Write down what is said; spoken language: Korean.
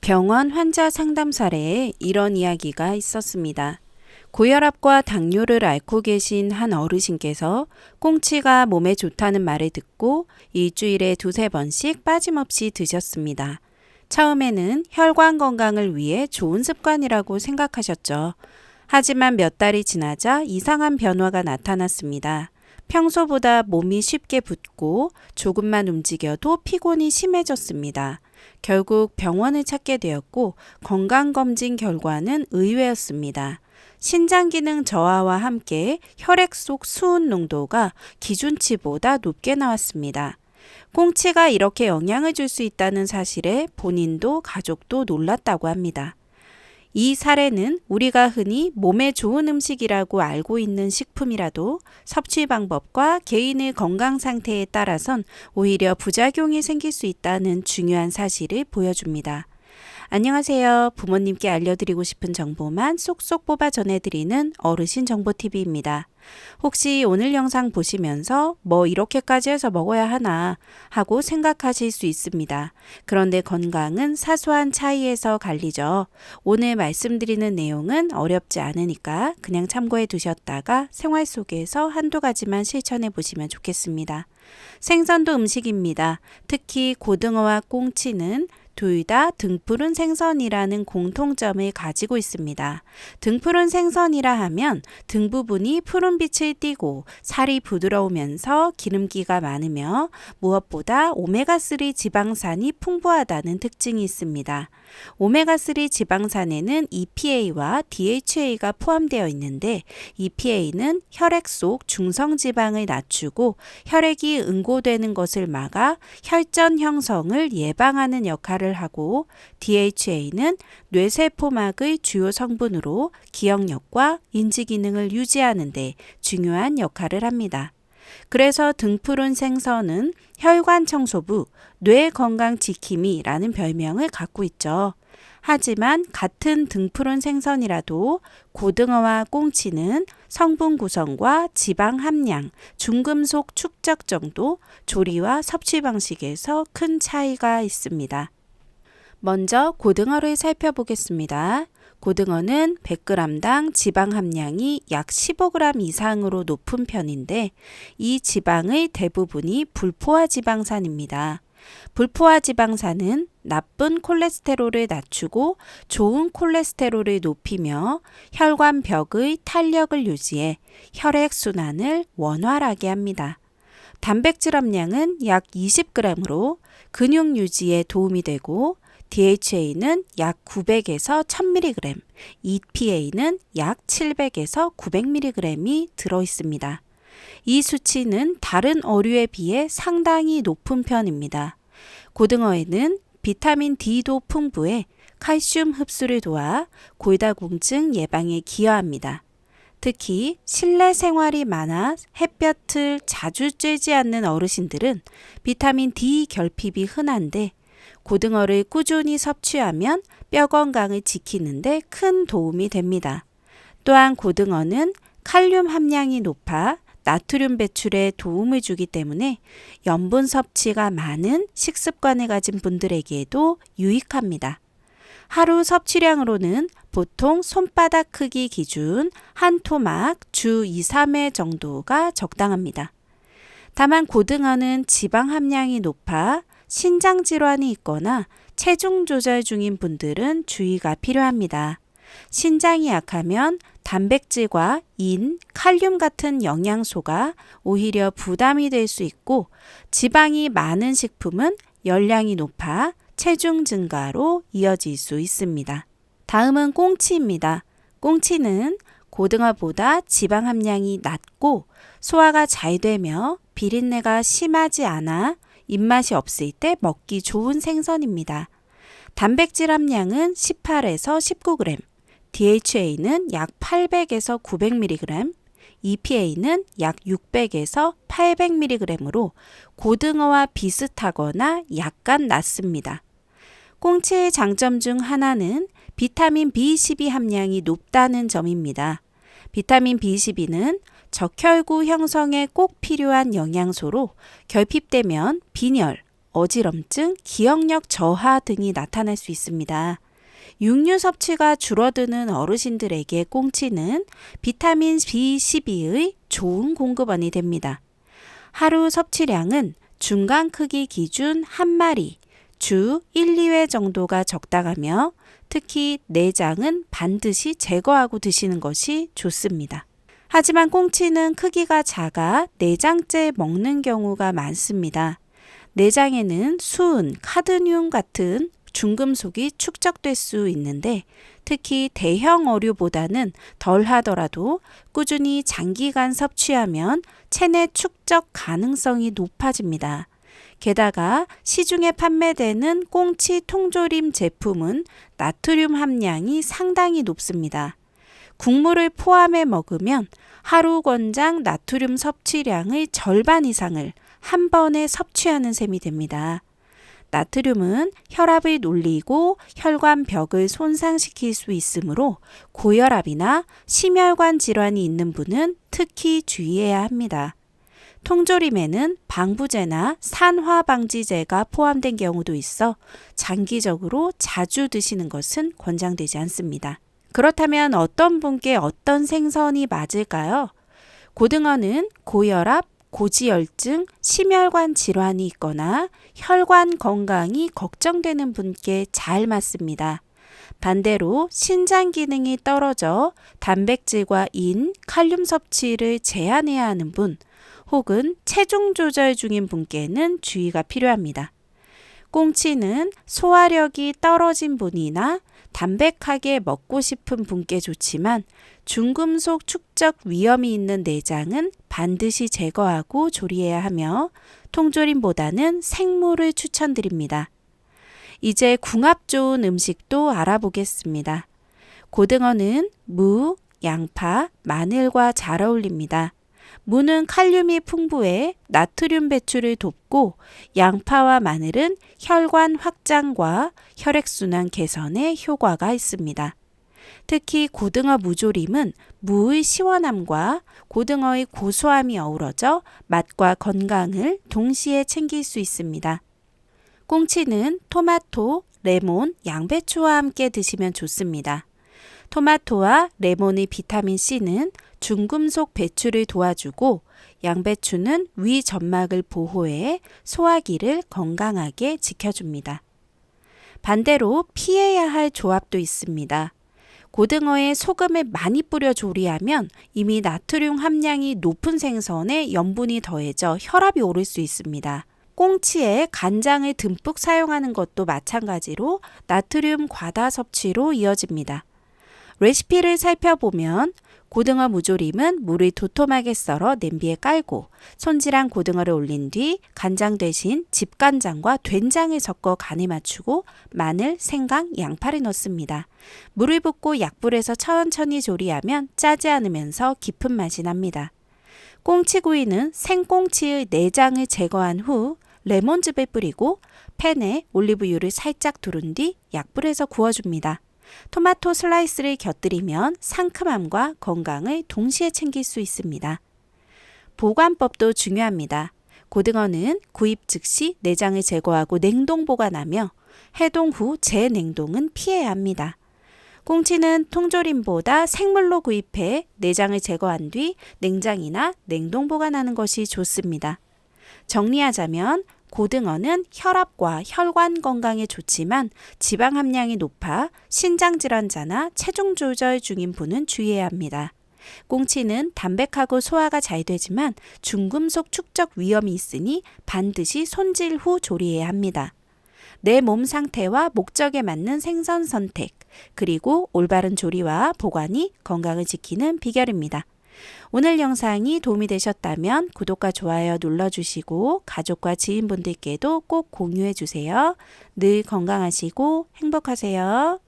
병원 환자 상담 사례에 이런 이야기가 있었습니다. 고혈압과 당뇨를 앓고 계신 한 어르신께서 꽁치가 몸에 좋다는 말을 듣고 일주일에 두세 번씩 빠짐없이 드셨습니다. 처음에는 혈관 건강을 위해 좋은 습관이라고 생각하셨죠. 하지만 몇 달이 지나자 이상한 변화가 나타났습니다. 평소보다 몸이 쉽게 붓고 조금만 움직여도 피곤이 심해졌습니다. 결국 병원을 찾게 되었고 건강검진 결과는 의외였습니다. 신장 기능 저하와 함께 혈액 속 수은 농도가 기준치보다 높게 나왔습니다. 꽁치가 이렇게 영향을 줄 수 있다는 사실에 본인도 가족도 놀랐다고 합니다. 이 사례는 우리가 흔히 몸에 좋은 음식이라고 알고 있는 식품이라도 섭취 방법과 개인의 건강 상태에 따라선 오히려 부작용이 생길 수 있다는 중요한 사실을 보여줍니다. 안녕하세요. 부모님께 알려드리고 싶은 정보만 쏙쏙 뽑아 전해드리는 어르신 정보TV입니다. 혹시 오늘 영상 보시면서 뭐 이렇게까지 해서 먹어야 하나 하고 생각하실 수 있습니다. 그런데 건강은 사소한 차이에서 갈리죠. 오늘 말씀드리는 내용은 어렵지 않으니까 그냥 참고해 두셨다가 생활 속에서 한두 가지만 실천해 보시면 좋겠습니다. 생선도 음식입니다. 특히 고등어와 꽁치는 둘 다 등푸른 생선이라는 공통점을 가지고 있습니다. 등푸른 생선이라 하면 등 부분이 푸른빛을 띠고 살이 부드러우면서 기름기가 많으며 무엇보다 오메가3 지방산이 풍부하다는 특징이 있습니다. 오메가3 지방산에는 EPA와 DHA가 포함되어 있는데 EPA는 혈액 속 중성지방을 낮추고 혈액이 응고되는 것을 막아 혈전 형성을 예방하는 역할을 하고 DHA는 뇌세포막의 주요 성분으로 기억력과 인지 기능을 유지하는 데 중요한 역할을 합니다. 그래서 등푸른 생선은 혈관 청소부, 뇌 건강 지킴이라는 별명을 갖고 있죠. 하지만 같은 등푸른 생선이라도 고등어와 꽁치는 성분 구성과 지방 함량, 중금속 축적 정도, 조리와 섭취 방식에서 큰 차이가 있습니다. 먼저 고등어를 살펴보겠습니다. 고등어는 100g당 지방 함량이 약 15g 이상으로 높은 편인데 이 지방의 대부분이 불포화 지방산입니다. 불포화 지방산은 나쁜 콜레스테롤을 낮추고 좋은 콜레스테롤을 높이며 혈관 벽의 탄력을 유지해 혈액 순환을 원활하게 합니다. 단백질 함량은 약 20g으로 근육 유지에 도움이 되고 DHA는 약 900에서 1000mg, EPA는 약 700에서 900mg이 들어 있습니다. 이 수치는 다른 어류에 비해 상당히 높은 편입니다. 고등어에는 비타민 D도 풍부해 칼슘 흡수를 도와 골다공증 예방에 기여합니다. 특히 실내 생활이 많아 햇볕을 자주 쬐지 않는 어르신들은 비타민 D 결핍이 흔한데 고등어를 꾸준히 섭취하면 뼈 건강을 지키는 데 큰 도움이 됩니다. 또한 고등어는 칼륨 함량이 높아 나트륨 배출에 도움을 주기 때문에 염분 섭취가 많은 식습관을 가진 분들에게도 유익합니다. 하루 섭취량으로는 보통 손바닥 크기 기준 한 토막 주 2, 3회 정도가 적당합니다. 다만 고등어는 지방 함량이 높아 신장 질환이 있거나 체중 조절 중인 분들은 주의가 필요합니다. 신장이 약하면 단백질과 인, 칼륨 같은 영양소가 오히려 부담이 될 수 있고 지방이 많은 식품은 열량이 높아 체중 증가로 이어질 수 있습니다. 다음은 꽁치입니다. 꽁치는 고등어보다 지방 함량이 낮고 소화가 잘 되며 비린내가 심하지 않아 입맛이 없을 때 먹기 좋은 생선입니다. 단백질 함량은 18에서 19g, DHA는 약 800에서 900mg, EPA는 약 600에서 800mg으로 고등어와 비슷하거나 약간 낮습니다. 꽁치의 장점 중 하나는 비타민 B12 함량이 높다는 점입니다. 비타민 B12는 적혈구 형성에 꼭 필요한 영양소로 결핍되면 빈혈, 어지럼증, 기억력 저하 등이 나타날 수 있습니다. 육류 섭취가 줄어드는 어르신들에게 꽁치는 비타민 B12의 좋은 공급원이 됩니다. 하루 섭취량은 중간 크기 기준 한 마리, 주 1, 2회 정도가 적당하며 특히 내장은 반드시 제거하고 드시는 것이 좋습니다. 하지만 꽁치는 크기가 작아 내장째 먹는 경우가 많습니다. 내장에는 수은, 카드뮴 같은 중금속이 축적될 수 있는데 특히 대형 어류보다는 덜 하더라도 꾸준히 장기간 섭취하면 체내 축적 가능성이 높아집니다. 게다가 시중에 판매되는 꽁치 통조림 제품은 나트륨 함량이 상당히 높습니다. 국물을 포함해 먹으면 하루 권장 나트륨 섭취량의 절반 이상을 한 번에 섭취하는 셈이 됩니다. 나트륨은 혈압을 놀리고 혈관벽을 손상시킬 수 있으므로 고혈압이나 심혈관 질환이 있는 분은 특히 주의해야 합니다. 통조림에는 방부제나 산화방지제가 포함된 경우도 있어 장기적으로 자주 드시는 것은 권장되지 않습니다. 그렇다면 어떤 분께 어떤 생선이 맞을까요? 고등어는 고혈압, 고지혈증, 심혈관 질환이 있거나 혈관 건강이 걱정되는 분께 잘 맞습니다. 반대로 신장 기능이 떨어져 단백질과 인, 칼륨 섭취를 제한해야 하는 분, 혹은 체중 조절 중인 분께는 주의가 필요합니다. 꽁치는 소화력이 떨어진 분이나 담백하게 먹고 싶은 분께 좋지만 중금속 축적 위험이 있는 내장은 반드시 제거하고 조리해야 하며 통조림보다는 생물을 추천드립니다. 이제 궁합 좋은 음식도 알아보겠습니다. 고등어는 무, 양파, 마늘과 잘 어울립니다. 무는 칼륨이 풍부해 나트륨 배출을 돕고 양파와 마늘은 혈관 확장과 혈액순환 개선에 효과가 있습니다. 특히 고등어 무조림은 무의 시원함과 고등어의 고소함이 어우러져 맛과 건강을 동시에 챙길 수 있습니다. 꽁치는 토마토, 레몬, 양배추와 함께 드시면 좋습니다. 토마토와 레몬의 비타민C는 중금속 배출을 도와주고 양배추는 위 점막을 보호해 소화기를 건강하게 지켜줍니다. 반대로 피해야 할 조합도 있습니다. 고등어에 소금을 많이 뿌려 조리하면 이미 나트륨 함량이 높은 생선에 염분이 더해져 혈압이 오를 수 있습니다. 꽁치에 간장을 듬뿍 사용하는 것도 마찬가지로 나트륨 과다 섭취로 이어집니다. 레시피를 살펴보면 고등어 무조림은 물을 도톰하게 썰어 냄비에 깔고 손질한 고등어를 올린 뒤 간장 대신 집간장과 된장을 섞어 간을 맞추고 마늘, 생강, 양파를 넣습니다. 물을 붓고 약불에서 천천히 조리하면 짜지 않으면서 깊은 맛이 납니다. 꽁치구이는 생꽁치의 내장을 제거한 후 레몬즙을 뿌리고 팬에 올리브유를 살짝 두른 뒤 약불에서 구워줍니다. 토마토 슬라이스를 곁들이면 상큼함과 건강을 동시에 챙길 수 있습니다. 보관법도 중요합니다. 고등어는 구입 즉시 내장을 제거하고 냉동 보관하며 해동 후 재냉동은 피해야 합니다. 꽁치는 통조림보다 생물로 구입해 내장을 제거한 뒤 냉장이나 냉동 보관하는 것이 좋습니다. 정리하자면 고등어는 혈압과 혈관 건강에 좋지만 지방 함량이 높아 신장 질환자나 체중 조절 중인 분은 주의해야 합니다. 꽁치는 담백하고 소화가 잘 되지만 중금속 축적 위험이 있으니 반드시 손질 후 조리해야 합니다. 내 몸 상태와 목적에 맞는 생선 선택, 그리고 올바른 조리와 보관이 건강을 지키는 비결입니다. 오늘 영상이 도움이 되셨다면 구독과 좋아요 눌러주시고 가족과 지인분들께도 꼭 공유해 주세요. 늘 건강하시고 행복하세요.